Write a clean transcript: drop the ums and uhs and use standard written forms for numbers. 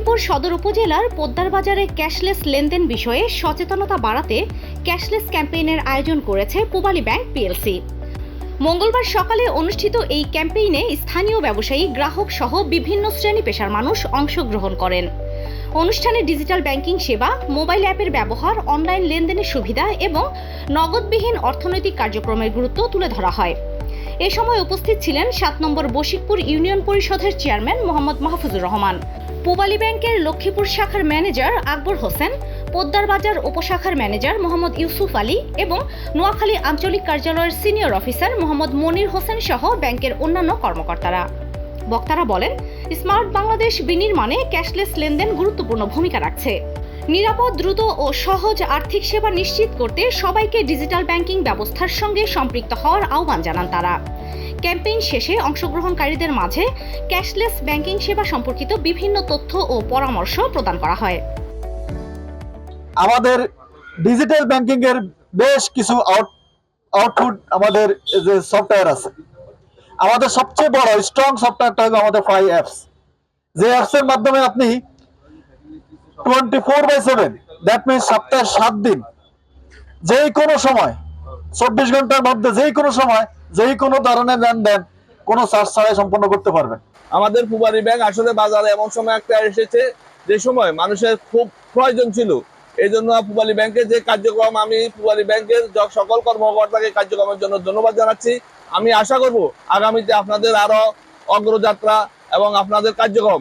লক্ষ্মীপুর সদর উপজেলার পোদ্দার বাজারে ক্যাশলেস লেনদেন বিষয়ে সচেতনতা বাড়াতে ক্যাশলেস ক্যাম্পেইনের আয়োজন করেছে পূবালী ব্যাংক পিএলসি। মঙ্গলবার সকালে অনুষ্ঠিত এই ক্যাম্পেইনে স্থানীয় ব্যবসায়ী, গ্রাহক সহ বিভিন্ন শ্রেণী পেশার মানুষ অংশগ্রহণ করেন। অনুষ্ঠানে ডিজিটাল ব্যাংকিং সেবা, মোবাইল অ্যাপের ব্যবহার, অনলাইন লেনদেনের সুবিধা এবং নগদবিহীন অর্থনৈতিক কার্যক্রমের গুরুত্ব তুলে ধরা হয়। এ সময় উপস্থিত ছিলেন ৭ নম্বর বশিকপুর ইউনিয়ন পরিষদের চেয়ারম্যান মোহাম্মদ মাহফুজুর রহমান, পূবালী ব্যাংকের লক্ষ্মীপুর শাখার ম্যানেজার আকবর হোসেন, পোদ্দার বাজার উপশাখার ম্যানেজার মোহাম্মদ ইউসুফ আলী এবং নোয়াখালী আঞ্চলিক কার্যালয়ের সিনিয়র অফিসার মোহাম্মদ মনির হোসেন সহ ব্যাংকের অন্যান্য কর্মকর্তারা। বক্তারা বলেন, স্মার্ট বাংলাদেশ বিনির্মাণে ক্যাশলেস লেনদেন গুরুত্বপূর্ণ ভূমিকা রাখছে। নিরাপদ, দ্রুত ও সহজ আর্থিক সেবা নিশ্চিত করতে সবাইকে ডিজিটাল ব্যাংকিং ব্যবস্থার সঙ্গে সম্পৃক্ত হওয়ার আহ্বান জানান তারা। ক্যাম্পেইন শেষে অংশগ্রহণকারীদের মাঝে ক্যাশলেস ব্যাংকিং সেবা সম্পর্কিত বিভিন্ন তথ্য ও পরামর্শ প্রদান করা হয়। আমাদের ডিজিটাল ব্যাংকিং এর বেশ কিছু আউটপুট আমাদের যে সফটওয়্যার আছে, আমাদের সবচেয়ে বড় স্ট্রং সফটওয়্যারটা হলো আমাদের ফাই অ্যাপস। যে অ্যাপস এর মাধ্যমে আপনি 24/7, দ্যাট মিনস সপ্তাহে 7 দিন, যেই কোনো সময় 24 ঘন্টার মধ্যে যেই কোনো সময় যেই কোনো ধরনের লেনদেন কোনো চার্জ ছাড়াই সম্পন্ন করতে পারবেন। আমাদের পূবালী ব্যাংক আসলে বাজারে এমন সময় একটা এসেছে যে সময় মানুষের খুব প্রয়োজন ছিল। এই জন্য পূবালী ব্যাংকের যে কার্যক্রম, আমি পূবালী ব্যাংকের সকল কর্মকর্তাকে কার্যক্রমের জন্য ধন্যবাদ জানাচ্ছি। আমি আশা করব আগামীতে আপনাদের আরো অগ্রযাত্রা এবং আপনাদের কার্যক্রম